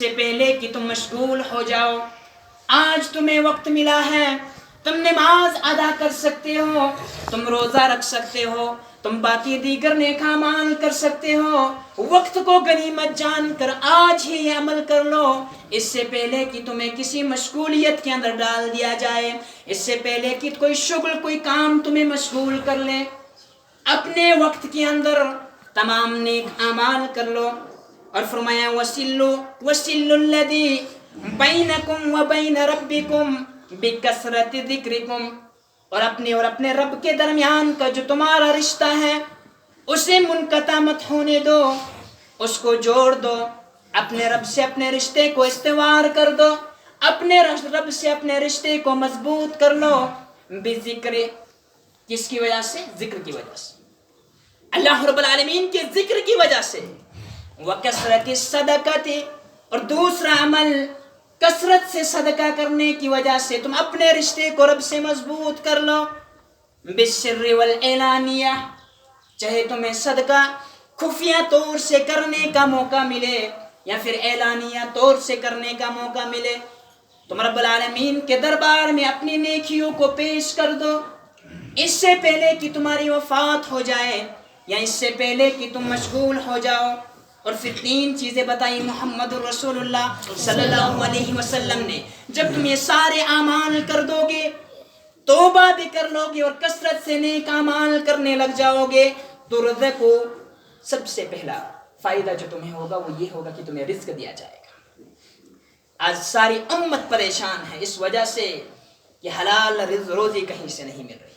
سے پہلے کہ تم مشغول ہو جاؤ، آج تمہیں وقت ملا ہے، تم نماز ادا کر سکتے ہو، تم روزہ رکھ سکتے ہو، تم باقی دیگر نیک اعمال کر سکتے ہو۔ وقت کو غنیمت جان کر آج ہی یہ عمل کر لو، اس سے پہلے کہ تمہیں کسی مشغولیت کے اندر ڈال دیا جائے، اس سے پہلے کہ کوئی شغل کوئی کام تمہیں مشغول کر لے۔ اپنے وقت کے اندر تمام نیک اعمال کر لو۔ اور فرمایا وَسِلُّ الَّذِي بَيْنَكُمْ وَبَيْنَ رَبِّكُمْ بِكَثْرَةِ ذِكْرِكُمْ، اور اپنے رب کے درمیان کا جو تمہارا رشتہ ہے اسے منقطع مت ہونے دو، اس کو جوڑ دو، اپنے رب سے اپنے رشتے کو استوار کر دو، اپنے رب سے اپنے رشتے کو مضبوط کر لو۔ بذکر، کس کی وجہ سے؟ ذکر کی وجہ سے، اللہ رب العالمین کے ذکر کی وجہ سے۔ وَكَثْرَةِ الصَّدَقَةِ، اور دوسرا عمل کثرت سے صدقہ کرنے کی وجہ سے تم اپنے رشتے کو رب سے مضبوط کر لو۔ بِالسِّرِّ وَالْإِعْلَانِيَةِ، چاہے تمہیں صدقہ خفیہ طور سے کرنے کا موقع ملے یا پھر اعلانیہ طور سے کرنے کا موقع ملے، تم رب العالمین کے دربار میں اپنی نیکیوں کو پیش کر دو، اس سے پہلے کہ تمہاری وفات ہو جائے یا اس سے پہلے کہ تم مشغول ہو جاؤ۔ اور پھر 3 چیزیں بتائی محمد الرسول اللہ صلی اللہ علیہ وسلم نے، جب تم یہ سارے اعمال کر دو گے، توبہ بھی کر لو گے اور کثرت سے نیک اعمال کرنے لگ جاؤ گے، تو رزقو، سب سے پہلا فائدہ جو تمہیں ہوگا وہ یہ ہوگا کہ تمہیں رزق دیا جائے گا۔ آج ساری امت پریشان ہے اس وجہ سے کہ حلال روزی کہیں سے نہیں مل رہی۔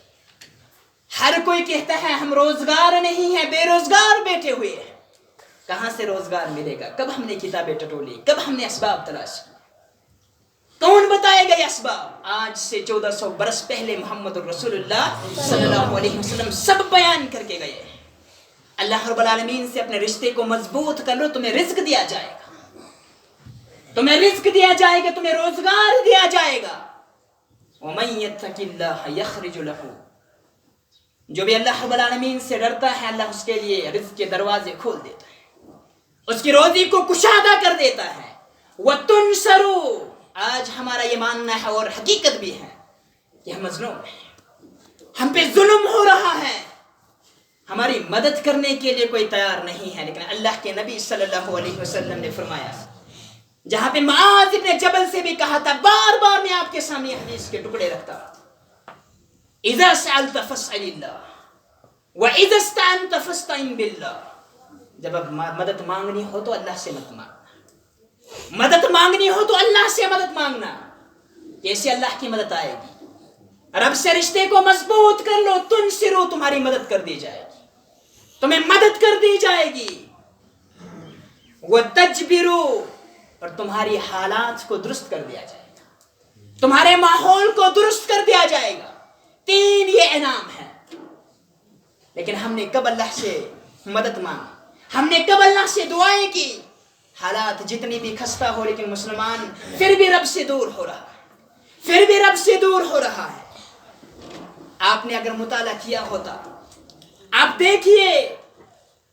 ہر کوئی کہتا ہے ہم روزگار نہیں ہیں، بے روزگار بیٹھے ہوئے ہیں۔ کہاں سے روزگار ملے گا؟ کب ہم نے کتابیں ٹٹولی؟ کب ہم نے اسباب تلاشی؟ کون بتائے گا یہ اسباب؟ آج سے 1400 برس پہلے محمد الرسول اللہ صلی اللہ علیہ وسلم سب بیان کر کے گئے ہیں۔ اللہ رب العالمین سے اپنے رشتے کو مضبوط کر لو، تمہیں رزق دیا جائے گا، تمہیں رزق دیا جائے گا، تمہیں روزگار دیا جائے گا۔ وَمَن يَتَّقِ اللَّهَ يَخْرِجْ لَهُ، جو بھی اللہ رب العالمین سے ڈرتا ہے اللہ اس کے لیے رزق کے دروازے کھول دیتا ہے، اس کی روزی کو کشادہ کر دیتا ہے۔ وَتُنْصَرُوا، آج ہمارا یہ ماننا ہے اور حقیقت بھی ہے کہ ہم مظلوم ہیں، ہم پہ ظلم ہو رہا ہے، ہماری مدد کرنے کے لیے کوئی تیار نہیں ہے، لیکن اللہ کے نبی صلی اللہ علیہ وسلم نے فرمایا، جہاں پہ معاذ ابن جبل سے بھی کہا تھا، بار بار میں آپ کے سامنے حدیث کے ٹکڑے رکھتا ہوں، اِذَا سَأَلْتَ فَاسْأَلِ اللَّهَ وَإِذَا اسْتَعَنْتَ فَاسْتَعِنْ بِاللَّهِ، جب اب مدد مانگنی ہو تو اللہ سے مت مانگنا، مدد مانگنی ہو تو اللہ سے مدد مانگنا، کیسے اللہ کی مدد آئے گی؟ رب سے رشتے کو مضبوط کر لو، تنصرو، تمہاری مدد کر دی جائے گی، تمہیں مدد کر دی جائے گی۔ وَتَجْبِرُوا، اور تمہاری حالات کو درست کر دیا جائے گا، تمہارے ماحول کو درست کر دیا جائے گا۔ 3 یہ انعام ہے۔ لیکن ہم نے کب اللہ سے مدد مانگی؟ ہم نے کب اللہ سے دعائیں کی؟ حالات جتنی بھی خستہ ہو لیکن مسلمان پھر بھی رب سے دور ہو رہا ہے، پھر بھی رب سے دور ہو رہا ہے۔ آپ نے اگر مطالعہ کیا ہوتا، آپ دیکھیے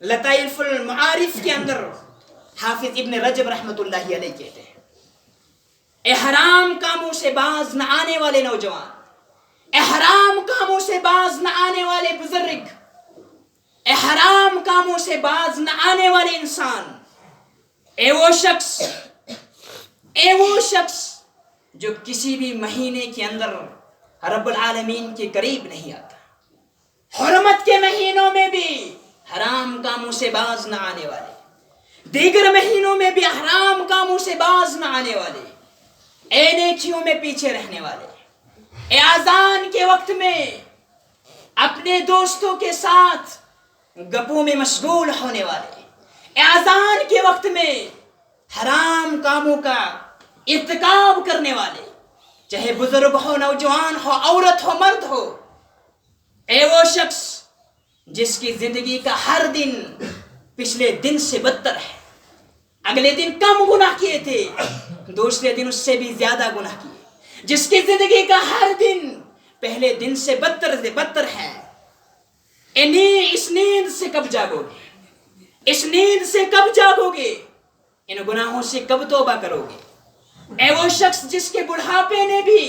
لطائف المعارف کے اندر حافظ ابن رجب رحمۃ اللہ علیہ کہتے ہیں، احرام کاموں سے باز نہ آنے والے نوجوان، احرام کاموں سے باز نہ آنے والے بزرگ، احرام کاموں سے باز نہ آنے والے انسان، اے وہ شخص جو کسی بھی مہینے کے اندر رب العالمین کے قریب نہیں آتا، حرمت کے مہینوں میں بھی حرام کاموں سے باز نہ آنے والے، دیگر مہینوں میں بھی حرام کاموں سے باز نہ آنے والے، اے نیکیوں میں پیچھے رہنے والے، اے اذان کے وقت میں اپنے دوستوں کے ساتھ گپوں میں مشغول ہونے والے، اے اذان کے وقت میں حرام کاموں کا ارتکاب کرنے والے، چاہے بزرگ ہو، نوجوان ہو، عورت ہو، مرد ہو، اے وہ شخص جس کی زندگی کا ہر دن پچھلے دن سے بدتر ہے، اگلے دن کم گناہ کیے تھے، دوسرے دن اس سے بھی زیادہ گناہ کیے، جس کی زندگی کا ہر دن پہلے دن سے بدتر ہے، اس نیند سے کب جاگو گے؟ اس نیند سے کب جاگو گے؟ ان گناہوں سے کب توبہ کرو گے؟ اے وہ شخص جس کے بڑھاپے نے بھی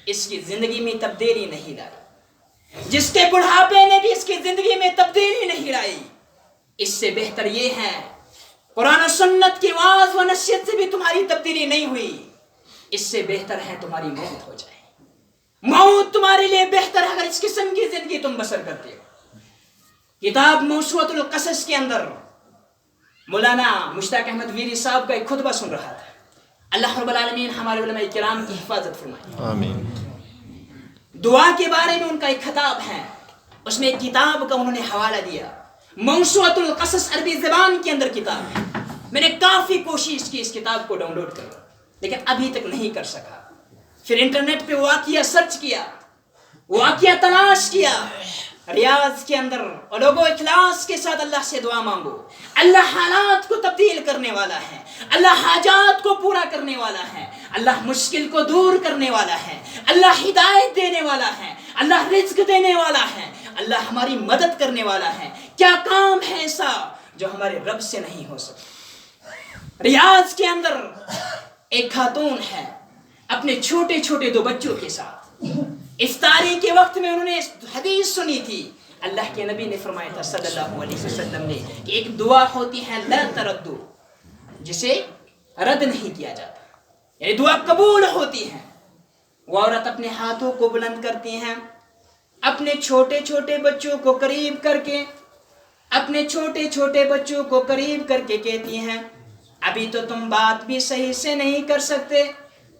اس کی زندگی میں تبدیلی نہیں لائی، جس کے بڑھاپے نے بھی اس کی زندگی میں تبدیلی نہیں لائی، اس سے بہتر یہ ہے قرآن و سنت کی واعظ و نصیحت سے بھی تمہاری تبدیلی نہیں ہوئی، اس سے بہتر ہے تمہاری موت ہو جائے۔ موت تمہارے لیے بہتر ہے اگر اس قسم کی زندگی تم بسر کرتے ہو۔ کتاب موسوعۃ القصص کے اندر مولانا مشتاق احمد ویری صاحب کا ایک خطبہ سن رہا تھا۔ اللہ رب العالمین ہمارے علماء کرام کی حفاظت فرمائے، آمین۔ دعا کے بارے میں ان کا ایک خطاب ہے، اس میں ایک کتاب کا انہوں نے حوالہ دیا، موسوعۃ القصص عربی زبان کے اندر کتاب ہے۔ میں نے کافی کوشش کی اس کتاب کو ڈاؤن لوڈ کروں، لیکن ابھی تک نہیں کر سکا۔ پھر انٹرنیٹ پہ واقعہ سرچ کیا، واقعہ تلاش کیا، ریاض کے اندر، اور لوگوں اخلاص کے ساتھ اللہ سے دعا مانگو۔ اللہ حالات کو تبدیل کرنے والا ہے، اللہ حاجات کو پورا کرنے والا ہے، اللہ مشکل کو دور کرنے والا ہے، اللہ ہدایت دینے والا ہے، اللہ رزق دینے والا ہے، اللہ ہماری مدد کرنے والا ہے۔ کیا کام ہے ایسا جو ہمارے رب سے نہیں ہو سکتا؟ ریاض کے اندر ایک خاتون ہے اپنے چھوٹے چھوٹے 2 بچوں کے ساتھ، افطاری کے وقت میں انہوں نے حدیث سنی تھی، اللہ کے نبی نے فرمایا تھا صلی اللہ علیہ وسلم نے کہ ایک دعا ہوتی ہے لا تردو، جسے رد نہیں کیا جاتا، یعنی دعا قبول ہوتی ہے۔ وہ عورت اپنے ہاتھوں کو بلند کرتی ہیں، اپنے چھوٹے چھوٹے بچوں کو قریب کر کے، اپنے چھوٹے چھوٹے بچوں کو قریب کر کے کہتی ہیں ابھی تو تم بات بھی صحیح سے نہیں کر سکتے،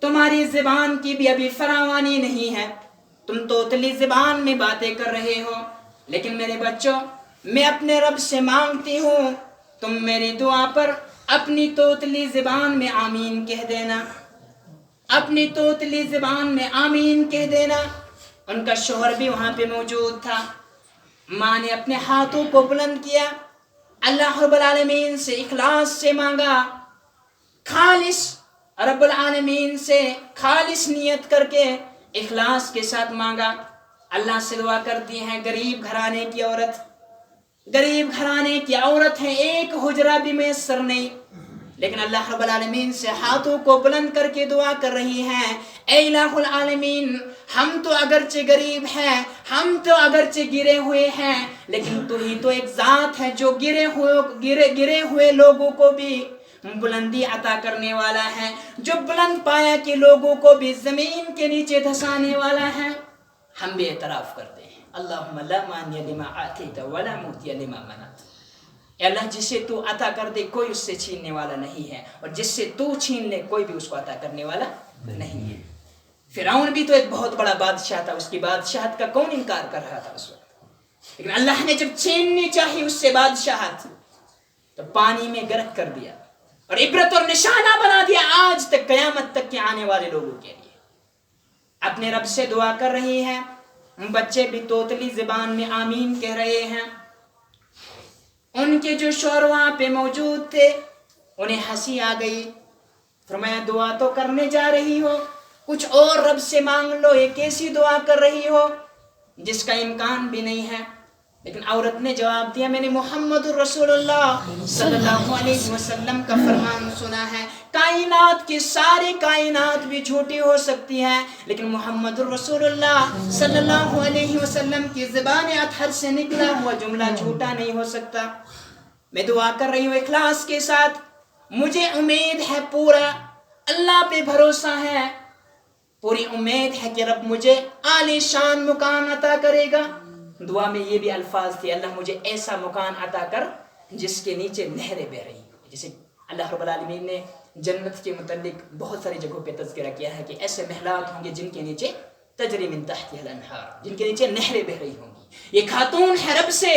تمہاری زبان کی بھی ابھی فراوانی نہیں ہے، تم توتلی زبان میں باتیں کر رہے ہو، لیکن میرے بچوں میں اپنے رب سے مانگتی ہوں تم میری دعا پر اپنی توتلی زبان میں آمین کہہ دینا، اپنی توتلی زبان میں آمین کہہ دینا۔ ان کا شوہر بھی وہاں پہ موجود تھا۔ ماں نے اپنے ہاتھوں کو بلند کیا، اللہ رب العالمین سے اخلاص سے مانگا، خالص رب العالمین سے خالص نیت کر کے اخلاص کے ساتھ مانگا۔ اللہ سے دعا کرتی ہیں، غریب گھرانے کی عورت ہے، ایک حجرہ بھی میسر نہیں، لیکن اللہ رب العالمین سے ہاتھوں کو بلند کر کے دعا کر رہی ہیں، اے الہ العالمین ہم تو اگرچہ غریب ہیں، ہم تو اگرچہ گرے ہوئے ہیں، لیکن تو ہی تو ایک ذات ہے جو گرے ہوئے لوگوں کو بھی بلندی عطا کرنے والا ہے، جو بلند پایا کے لوگوں کو بھی زمین کے نیچے دھسانے والا ہے۔ ہم بھی اعتراف کرتے ہیں، اللہم لا مانع لما آتیت ولا معطی لما منعت، اے اللہ جسے تو عطا کر دے کوئی اس سے چھیننے والا نہیں ہے، اور جس سے تو چھین لے کوئی بھی اس کو عطا کرنے والا نہیں ہے۔ فرعون بھی تو ایک بہت بڑا بادشاہ تھا، اس کی بادشاہت کا کون انکار کر رہا تھا اس وقت، لیکن اللہ نے جب چھیننی چاہی اس سے بادشاہت تو پانی میں غرق کر دیا اور عبرت اور نشانہ بنا دیا آج تک قیامت تک کے آنے والے لوگوں کے لیے۔ اپنے رب سے دعا کر رہی ہیں، بچے بھی توتلی زبان میں آمین کہہ رہے ہیں۔ ان کے جو شوہر وہاں پہ موجود تھے انہیں ہنسی آ گئی، فرمایا دعا تو کرنے جا رہی ہو، کچھ اور رب سے مانگ لو، یہ کیسی دعا کر رہی ہو جس کا امکان بھی نہیں ہے۔ لیکن عورت نے جواب دیا میں نے محمد الرسول اللہ صلی اللہ علیہ وسلم کا فرمان سنا ہے، کائنات کی ساری کائنات بھی جھوٹی ہو سکتی ہے لیکن محمد الرسول اللہ صلی اللہ علیہ وسلم کی زبان اطہر سے نکلا ہوا جملہ جھوٹا نہیں ہو سکتا۔ میں دعا کر رہی ہوں اخلاص کے ساتھ، مجھے امید ہے، پورا اللہ پہ بھروسہ ہے، پوری امید ہے کہ رب مجھے عالی شان مکان عطا کرے گا۔ دعا میں یہ بھی الفاظ تھے، اللہ مجھے ایسا مکان عطا کر جس کے نیچے نہریں بہ رہی ہیں۔ جیسے اللہ رب العالمین نے جنت کے متعلق بہت ساری جگہوں پہ تذکرہ کیا ہے کہ ایسے محلات ہوں گے جن کے نیچے تجری من تحتها الانہار، جن کے نیچے نہریں بہ رہی ہوں گی۔ یہ خاتون ہے، رب سے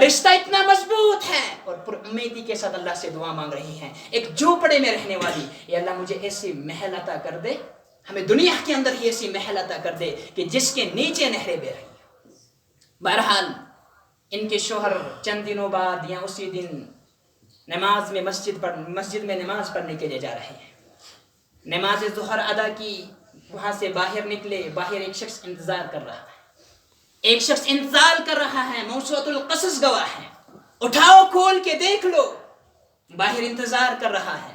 رشتہ اتنا مضبوط ہے اور پر امیدی کے ساتھ اللہ سے دعا مانگ رہی ہیں، ایک جھوپڑے میں رہنے والی، یہ اللہ مجھے ایسی محل عطا کر دے، ہمیں دنیا کے اندر ہی ایسی محل عطا کر دے کہ جس کے نیچے نہریں بہ رہی ہیں۔ بہرحال ان کے شوہر چند دنوں بعد یا اسی دن نماز میں مسجد میں نماز پڑھنے کے لیے جا رہے ہیں، نماز ظہر ادا کی، وہاں سے باہر نکلے، باہر ایک شخص انتظار کر رہا ہے، ایک شخص انتظار کر رہا ہے، موسوعۃ القصص گواہ ہے، اٹھاؤ کھول کے دیکھ لو، باہر انتظار کر رہا ہے۔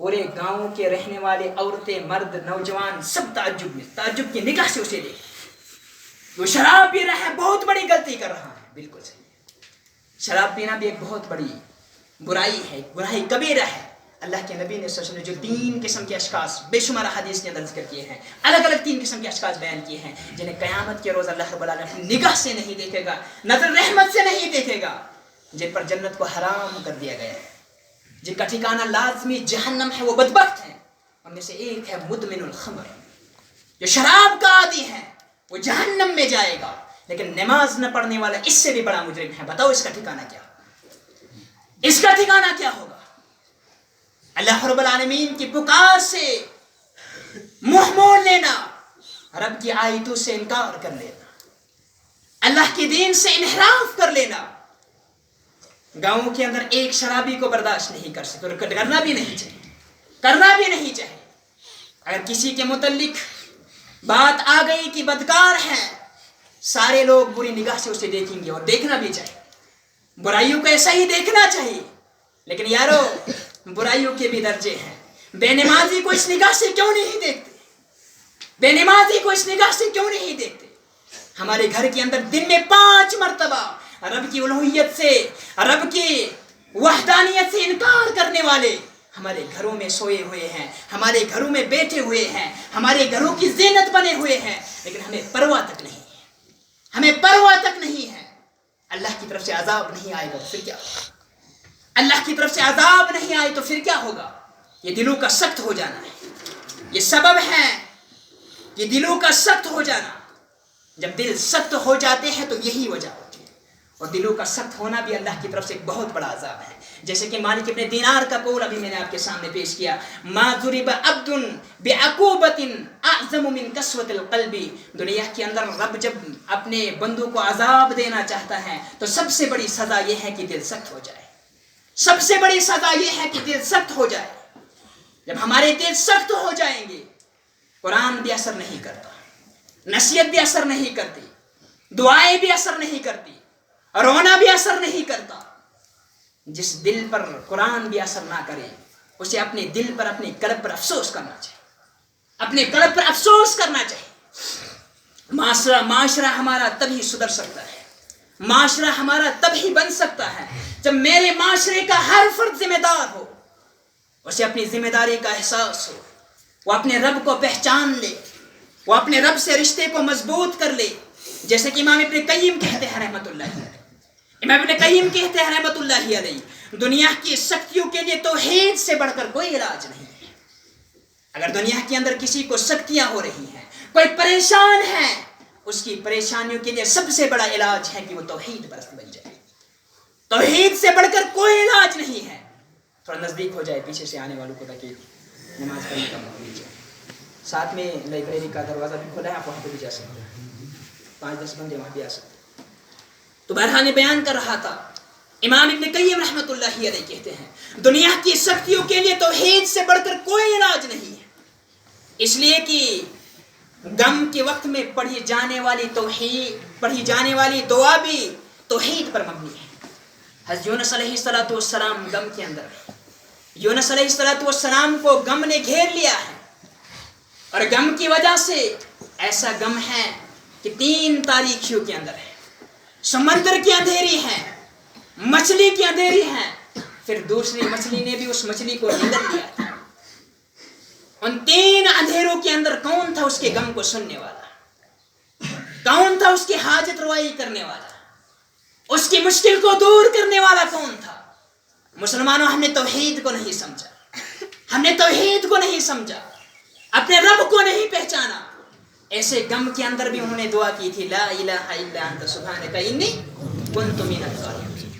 پورے گاؤں کے رہنے والے عورتیں مرد نوجوان سب تعجب کی نگاہ سے اسے دیکھتے. وہ شراب پی رہا ہے, بہت بڑی غلطی کر رہا ہے. بالکل صحیح, شراب پینا بھی ایک بہت بڑی برائی ہے, برائی کبیرہ ہے. اللہ کے نبی نے صلی اللہ علیہ وسلم نے جو 3 قسم کے اشخاص بے شمار حدیث کے اندر ذکر کیے ہیں, الگ الگ 3 قسم کے اشخاص بیان کیے ہیں, جنہیں قیامت کے روز اللہ رب العالمین اپنی نگاہ سے نہیں دیکھے گا, نظر رحمت سے نہیں دیکھے گا, جن پر جنت کو حرام کر دیا گیا ہے, جن کا ٹھکانہ لازمی جہنم ہے, وہ بدبخت ہیں. ان میں سے ایک ہے مدمن الخمر, جو شراب کا عادی ہے, وہ جہنم میں جائے گا. لیکن نماز نہ پڑھنے والا اس سے بھی بڑا مجرم ہے. بتاؤ اس کا ٹھکانہ کیا, اس کا ٹھکانہ کیا ہوگا؟ اللہ رب العالمین کی پکار سے منہ موڑ لینا, رب کی آیتوں سے انکار کر لینا, اللہ کے دین سے انحراف کر لینا. گاؤں کے اندر ایک شرابی کو برداشت نہیں کر سکتے, اور کرنا بھی نہیں چاہیے, کرنا بھی نہیں چاہیے. اگر کسی کے متعلق بات آ گئی کہ بدکار ہے, سارے لوگ بری نگاہ سے اسے دیکھیں گے, اور دیکھنا بھی چاہیے. برائیوں کو ایسا ہی دیکھنا چاہیے. لیکن یارو, برائیوں کے بھی درجے ہیں. بے نمازی کو اس نگاہ سے کیوں نہیں دیکھتے؟ بے نمازی کو اس نگاہ سے کیوں نہیں دیکھتے؟ ہمارے گھر کے اندر دن میں 5 مرتبہ رب کی الوہیت سے, رب کی وحدانیت سے انکار کرنے والے ہمارے گھروں میں سوئے ہوئے ہیں, ہمارے گھروں میں بیٹھے ہوئے ہیں, ہمارے گھروں کی زینت بنے ہوئے ہیں, لیکن ہمیں پرواہ تک نہیں ہے, ہمیں پرواہ تک نہیں ہے. اللہ کی طرف سے عذاب نہیں آئے گا تو پھر کیا ہوگا؟ اللہ کی طرف سے عذاب نہیں آئے تو پھر کیا ہوگا؟ یہ دلوں کا سخت ہو جانا ہے, یہ سبب ہے, یہ دلوں کا سخت ہو جانا. جب دل سخت ہو جاتے ہیں تو یہی وجہ ہوتی ہے. اور دلوں کا سخت ہونا بھی اللہ کی طرف سے ایک بہت بڑا عذاب ہے. جیسے کہ مالک ابن دینار کا قول ابھی میں نے آپ کے سامنے پیش کیا, ما ضرب عبد بعقوبۃ اعظم من قسوۃ القلب. دنیا کے اندر رب جب اپنے بندوں کو عذاب دینا چاہتا ہے تو سب سے بڑی سزا یہ ہے کہ دل سخت ہو جائے. سب سے بڑی سزا یہ ہے کہ دل سخت ہو جائے. جب ہمارے دل سخت ہو جائیں گے, قرآن بھی اثر نہیں کرتا, نصیحت بھی اثر نہیں کرتی, دعائیں بھی اثر نہیں کرتی, رونا بھی اثر نہیں کرتا. جس دل پر قرآن بھی اثر نہ کرے, اسے اپنے دل پر, اپنے قلب پر افسوس کرنا چاہیے, اپنے قلب پر افسوس کرنا چاہیے. معاشرہ ہمارا تبھی سدھر سکتا ہے, معاشرہ ہمارا تبھی بن سکتا ہے جب میرے معاشرے کا ہر فرد ذمہ دار ہو, اسے اپنی ذمہ داری کا احساس ہو, وہ اپنے رب کو پہچان لے, وہ اپنے رب سے رشتے کو مضبوط کر لے. جیسے کہ امام ابن قیم کہتے ہیں رحمت اللہ علیہ, امام ابن قیم کہتے ہیں رحمت اللہ علیہ, دنیا کی سختیوں کے لیے توحید سے بڑھ کر کوئی علاج نہیں ہے. اگر دنیا کے اندر کسی کو سختیاں ہو رہی ہیں, کوئی پریشان ہے, اس کی پریشانیوں کے لیے سب سے بڑا علاج ہے کہ وہ توحید پرست بن جائے. توحید سے بڑھ کر کوئی علاج نہیں ہے. تھوڑا نزدیک ہو جائے پیچھے سے آنے والوں کو تاکہ نماز پڑھنے کا موقع مل جائے. ساتھ میں لائبریری کا دروازہ بھی کھولا ہے, آپ وہاں پہ بھی جا سکتے ہیں, 5-10 بندے وہاں بھی آ سکتے ہیں. تو بہرحال بیان کر رہا تھا, امام ابن قیم رحمۃ اللہ علیہ کہتے ہیں دنیا کی سختیوں کے لیے توحید سے بڑھ کر کوئی علاج نہیں ہے. اس لیے کہ غم کے وقت میں پڑھی جانے والی دعا بھی توحید پر مبنی ہے. حضرت یونس علیہ السلام غم کے اندر, یونس علیہ السلام کو غم نے گھیر لیا ہے, اور غم کی وجہ سے ایسا غم ہے کہ 3 تاریکیوں کے اندر ہے. سمندر کی اندھیری ہے, مچھلی کی اندھیری ہے, پھر دوسری مچھلی نے بھی اس مچھلی کو نگل لیا تھا. ان 3 اندھیروں کے اندر کون تھا اس کے غم کو سننے والا؟ کون تھا اس کی حاجت روائی کرنے والا؟ اس کی مشکل کو دور کرنے والا کون تھا؟ مسلمانوں, ہم نے توحید کو نہیں سمجھا, ہم نے توحید کو نہیں سمجھا, اپنے رب کو نہیں پہچانا. ایسے غم کے اندر بھی انہوں نے دعا کی تھی, لا الہ الا انت سبحانک انی کنت من الظالمین.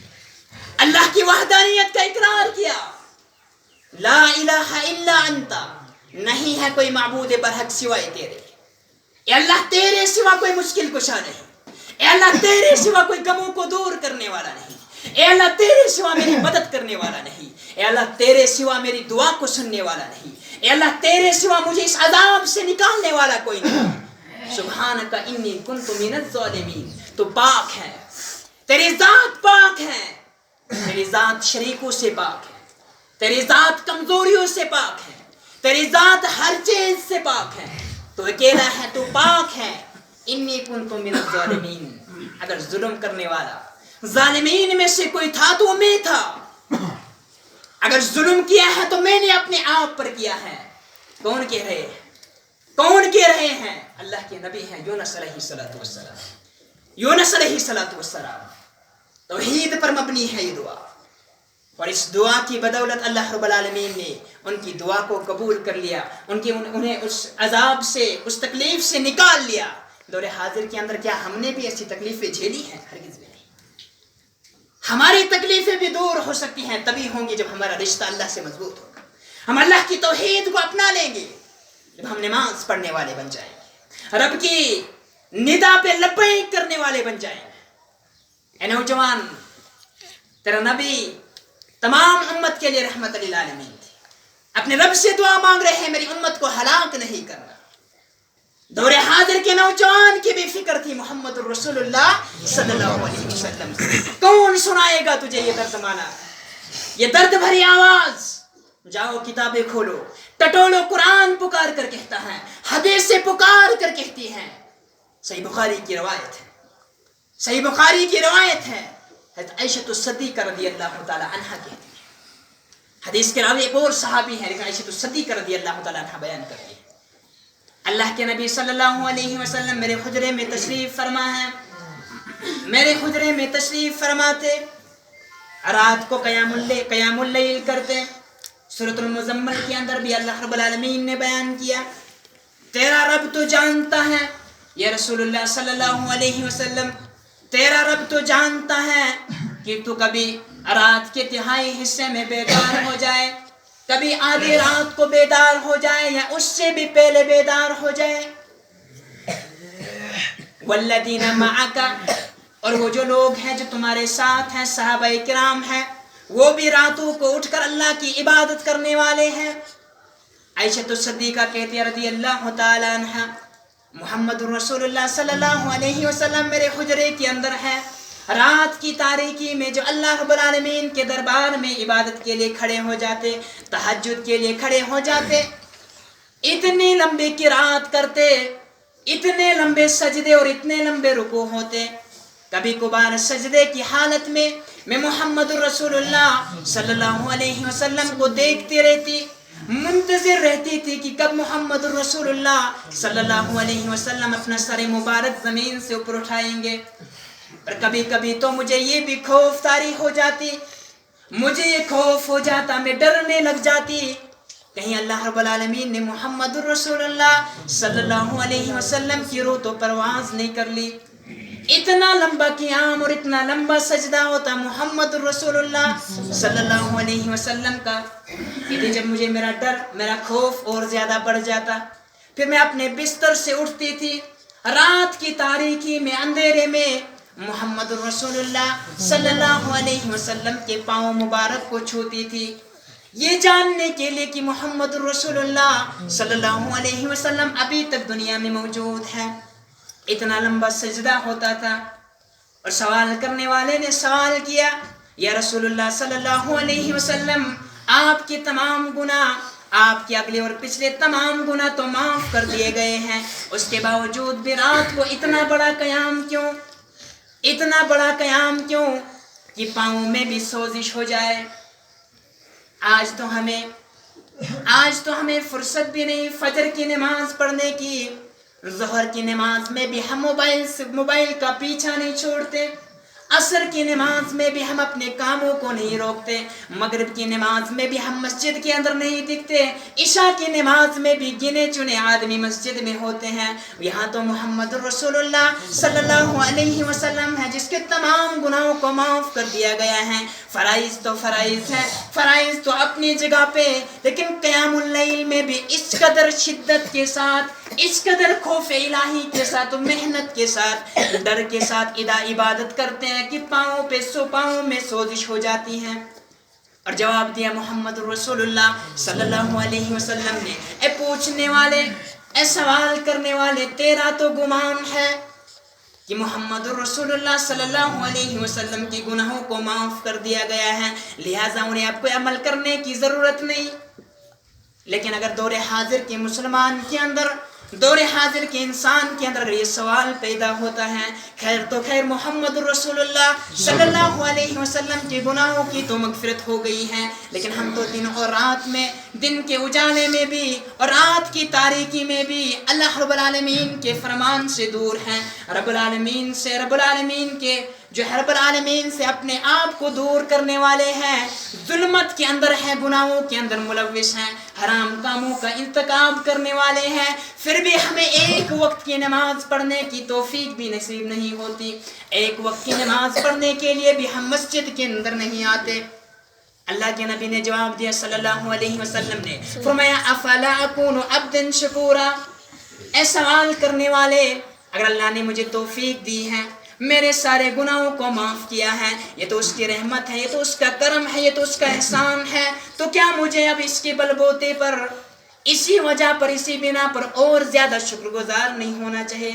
اللہ کی وحدانیت کا اقرار کیا, لا الہ الا انت, نہیں ہے کوئی معبود برحق سوائے تیرے. اے اللہ تیرے سوا کوئی مشکل کشا نہیں, اے اللہ تیرے سوا کوئی غموں کو دور کرنے والا نہیں, اے اللہ تیرے سوا میری مدد کرنے والا نہیں, اے اللہ تیرے سوا میری دعا کو سننے والا نہیں, اے اللہ تیرے سوا مجھے اس عذاب سے نکالنے والا کوئی نہیں. سبحانک انی کنت من الظالمین. تو پاک ہے, تیری ذات پاک ہے, تیری ذات شریکوں سے پاک ہے, تیری ذات کمزوریوں سے پاک ہے، تیری ذات ہر چیز سے پاک ہے، تو اکیلا ہے، تو پاک ہے۔ انی کنت من الظالمین، اگر ظلم کرنے والا ظالمین میں سے کوئی تھا تو وہ میں تھا، اگر ظلم کیا ہے تو میں نے اپنے آپ پر کیا ہے۔ کون کہہ رہے ہیں؟ کون کہہ رہے ہیں؟ اللہ کے نبی ہیں یونس علیہ السلام۔ یونس علیہ السلام، توحید پر مبنی ہے یہ دعا، اور اس دعا کی بدولت اللہ رب العالمین نے ان کی دعا کو قبول کر لیا، انہیں اس عذاب سے، اس تکلیف سے نکال لیا۔ دور حاضر کے اندر کیا ہم نے بھی ایسی تکلیفیں جھیلی ہیں؟ ہرگز بھی نہیں۔ ہماری تکلیفیں بھی دور ہو سکتی ہیں، تبھی ہوں گی جب ہمارا رشتہ اللہ سے مضبوط ہوگا، ہم اللہ کی توحید کو اپنا لیں گے، جب ہم نماز پڑھنے والے بن جائیں گے، رب کی ندا پہ لبیک کرنے والے بن جائیں گے۔ اے نوجوان، تیرا نبی تمام امت کے لیے رحمت للعالمین تھی، اپنے رب سے دعا مانگ رہے ہیں میری امت کو ہلاک نہیں کرنا۔ دور حاضر کے نوجوان کی بھی فکر تھی محمد الرسول اللہ صلی اللہ علیہ وسلم۔ کون سنائے گا تجھے یہ درد مانا، یہ درد بھری آواز؟ جاؤ کتابیں کھولو، ٹٹولو، قرآن پکار کر کہتا ہے، حدیثیں پکار کر کہتی ہیں۔ صحیح بخاری کی روایت ہے، صحیح بخاری کی روایت ہے، حضرت عائشہ صدیقہ رضی اللہ تعالی عنہا کہتی ہیں، حدیث کے راوی ایک اور صحابی ہیں لیکن عائشہ صدیقہ رضی اللہ تعالی عنہا بیان کرتی ہیں، اللہ کے نبی صلی اللہ علیہ وسلم میرے حجرے میں تشریف فرما ہے، میرے حجرے میں تشریف فرماتے، رات کو قیام اللیل کرتے۔ سورۃ المزمل کے اندر بھی اللہ رب العالمین نے بیان کیا، تیرا رب تو جانتا ہے یا رسول اللہ صلی اللہ علیہ وسلم، تیرا رب تو جانتا ہے کہ تو کبھی رات کے تہائی حصے میں بیدار ہو جائے، کبھی آدھی رات کو بیدار ہو جائے یا اس سے بھی پہلے بیدار ہو جائے۔ والذین معک، اور وہ جو لوگ ہیں جو تمہارے ساتھ ہیں، صحابہ کرام ہیں، وہ بھی راتوں کو اٹھ کر اللہ کی عبادت کرنے والے ہیں۔ عائشہ صدیقہ کہتی ہے رضی اللہ تعالی عنہ، محمد رسول اللہ صلی اللہ علیہ وسلم میرے حجرے کے اندر ہے، رات کی تاریکی میں جو اللہ رب العالمین کے دربار میں عبادت کے لیے کھڑے ہو جاتے، تہجد کے لیے کھڑے ہو جاتے، اتنے لمبے قرات کرتے، اتنے لمبے سجدے اور اتنے لمبے رکوع ہوتے۔ کبھی کبھار سجدے کی حالت میں میں محمد رسول اللہ صلی اللہ علیہ وسلم کو دیکھتی رہتی، منتظر رہتی تھی کہ کب محمد رسول اللہ صلی اللہ علیہ وسلم اپنا سر مبارک زمین سے اوپر اٹھائیں گے۔ پر کبھی کبھی تو مجھے یہ بھی خوف طاری ہو جاتی، مجھے یہ خوف ہو جاتا، میں ڈرنے لگ جاتی، کہیں اللہ رب العالمین نے محمد رسول اللہ صلی اللہ علیہ وسلم کی روح تو پرواز نہیں کر لی۔ اتنا لمبا قیام اور اتنا لمبا سجدہ ہوتا محمد رسول اللہ صلی اللہ علیہ وسلم کا، کہ جب مجھے میرا ڈر، میرا خوف اور زیادہ بڑھ جاتا، پھر میں اپنے بستر سے اٹھتی تھی، رات کی تاریکی میں، اندھیرے میں محمد رسول اللہ صلی اللہ علیہ وسلم کے پاؤں مبارک کو چھوتی تھی، یہ جاننے کے لیے کہ محمد رسول اللہ صلی اللہ علیہ وسلم ابھی تک دنیا میں موجود ہے۔ اتنا لمبا سجدہ ہوتا تھا، اور سوال کرنے والے نے سوال کیا، یا رسول اللہ صلی اللہ علیہ وسلم، آپ کے تمام گناہ، آپ کے اگلے اور پچھلے تمام گناہ تو معاف کر دیے گئے ہیں، اس کے باوجود بھی رات کو اتنا بڑا قیام کیوں؟ اتنا بڑا قیام کیوں کہ پاؤں میں بھی سوزش ہو جائے؟ آج تو ہمیں فرصت بھی نہیں فجر کی نماز پڑھنے کی، ظہر کی نماز میں بھی ہم موبائل کا پیچھا نہیں چھوڑتے، عصر کی نماز میں بھی ہم اپنے کاموں کو نہیں روکتے، مغرب کی نماز میں بھی ہم مسجد کے اندر نہیں دکھتے، عشاء کی نماز میں بھی گنے چنے آدمی مسجد میں ہوتے ہیں۔ یہاں تو محمد رسول اللہ صلی اللہ علیہ وسلم ہے جس کے تمام گناہوں کو معاف کر دیا گیا ہے۔ فرائض تو فرائض ہے، فرائض تو اپنی جگہ پہ، لیکن قیام اللیل میں بھی اس قدر شدت کے ساتھ، اس قدر خوف الہی کے ساتھ، محنت کے ساتھ، ڈر کے ساتھ عبادت کرتے ہیں کہ پاؤں میں سوزش ہو جاتی ہیں۔ اور جواب دیا محمد رسول اللہ صلی اللہ علیہ وسلم نے، اے پوچھنے والے، اے سوال کرنے والے، تیرا تو گمان ہے کہ محمد رسول اللہ صلی اللہ علیہ وسلم کی گناہوں کو معاف کر دیا گیا ہے، لہٰذا انہیں اب کوئی عمل کرنے کی ضرورت نہیں۔ لیکن اگر دور حاضر کے مسلمان کے اندر، دور حاضر کے انسان کے اندر اگر یہ سوال پیدا ہوتا ہے، خیر تو خیر محمد رسول اللہ صلی اللہ علیہ وسلم کے گناہوں کی تو مغفرت ہو گئی ہے، لیکن ہم تو دن اور رات میں، دن کے اجالے میں بھی اور رات کی تاریکی میں بھی اللہ رب العالمین کے فرمان سے دور ہیں، رب العالمین کے جو رب العالمین سے اپنے آپ کو دور کرنے والے ہیں، ظلمت کے اندر ہیں، گناہوں کے اندر ملوث ہیں، حرام کاموں کا ارتکاب کرنے والے ہیں، پھر بھی ہمیں ایک وقت کی نماز پڑھنے کی توفیق بھی نصیب نہیں ہوتی، ایک وقت کی نماز پڑھنے کے لیے بھی ہم مسجد کے اندر نہیں آتے۔ اللہ کے نبی نے جواب دیا صلی اللہ علیہ وسلم نے، فرمایا افلا اکون عبدا شکورا، اے سوال کرنے والے، اگر اللہ نے مجھے توفیق دی ہے، میرے سارے گناہوں کو معاف کیا ہے، یہ تو اس کی رحمت ہے، یہ تو اس کا کرم ہے، یہ تو اس کا احسان ہے، تو کیا مجھے اب اس کے بل بوتے پر، اسی وجہ پر، اسی بنا پر اور زیادہ شکر گزار نہیں ہونا چاہیے؟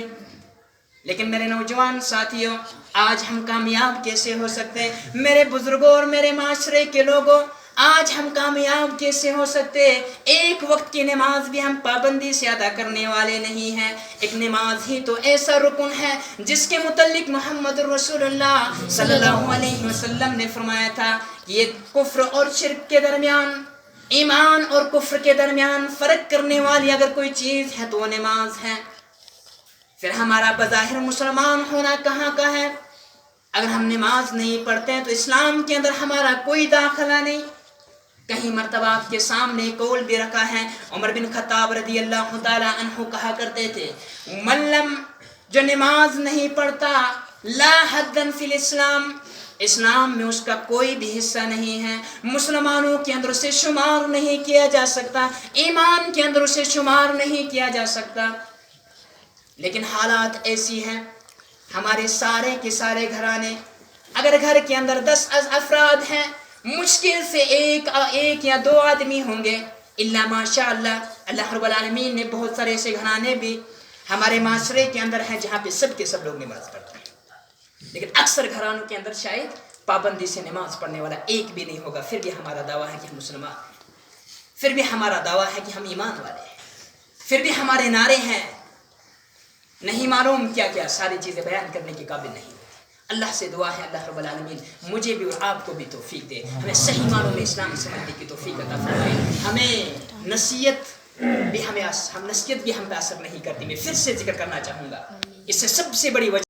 لیکن میرے نوجوان ساتھیوں، آج ہم کامیاب کیسے ہو سکتے ہیں؟ میرے بزرگوں اور میرے معاشرے کے لوگوں، آج ہم کامیاب کیسے ہو سکتے؟ ایک وقت کی نماز بھی ہم پابندی سے ادا کرنے والے نہیں ہیں۔ ایک نماز ہی تو ایسا رکن ہے جس کے متعلق محمد رسول اللہ صلی اللہ علیہ وسلم نے فرمایا تھا کہ یہ کفر اور شرک کے درمیان، ایمان اور کفر کے درمیان فرق کرنے والی اگر کوئی چیز ہے تو وہ نماز ہے۔ پھر ہمارا بظاہر مسلمان ہونا کہاں کا ہے؟ اگر ہم نماز نہیں پڑھتے ہیں تو اسلام کے اندر ہمارا کوئی داخلہ نہیں۔ کہیں مرتبہ آپ کے سامنے قول بھی رکھا ہے، عمر بن خطاب رضی اللہ تعالی عنہ کہا کرتے تھے، ملم، جو نماز نہیں پڑھتا، لا حدن فی الاسلام، اسلام میں اس کا کوئی بھی حصہ نہیں ہے، مسلمانوں کے اندر اسے شمار نہیں کیا جا سکتا، ایمان کے اندر اسے شمار نہیں کیا جا سکتا۔ لیکن حالات ایسی ہیں، ہمارے سارے کے سارے گھرانے، اگر گھر کے اندر 10 افراد ہیں، مشکل سے ایک یا 2 آدمی ہوں گے، الا ماشاء اللہ، اللہ رب العالمین نے بہت سارے ایسے گھرانے بھی ہمارے معاشرے کے اندر ہیں جہاں پہ سب کے سب لوگ نماز پڑھتے ہیں، لیکن اکثر گھرانوں کے اندر شاید پابندی سے نماز پڑھنے والا ایک بھی نہیں ہوگا، پھر بھی ہمارا دعویٰ ہے کہ ہم مسلمان ہیں، پھر بھی ہمارا دعویٰ ہے کہ ہم ایمان والے ہیں، پھر بھی ہمارے نعرے ہیں، نہیں معلوم کیا کیا ساری چیزیں بیان کرنے کے قابل نہیں۔ اللہ سے دعا ہے اللہ رب العالمین مجھے بھی اور آپ کو بھی توفیق دے، ہمیں صحیح معنوں میں اسلام سمجھنے کی توفیق عطا فرمائے، ہمیں نصیحت بھی ہم پہ اثر نہیں کرتی۔ میں پھر سے ذکر کرنا چاہوں گا، اس سے سب سے بڑی وجہ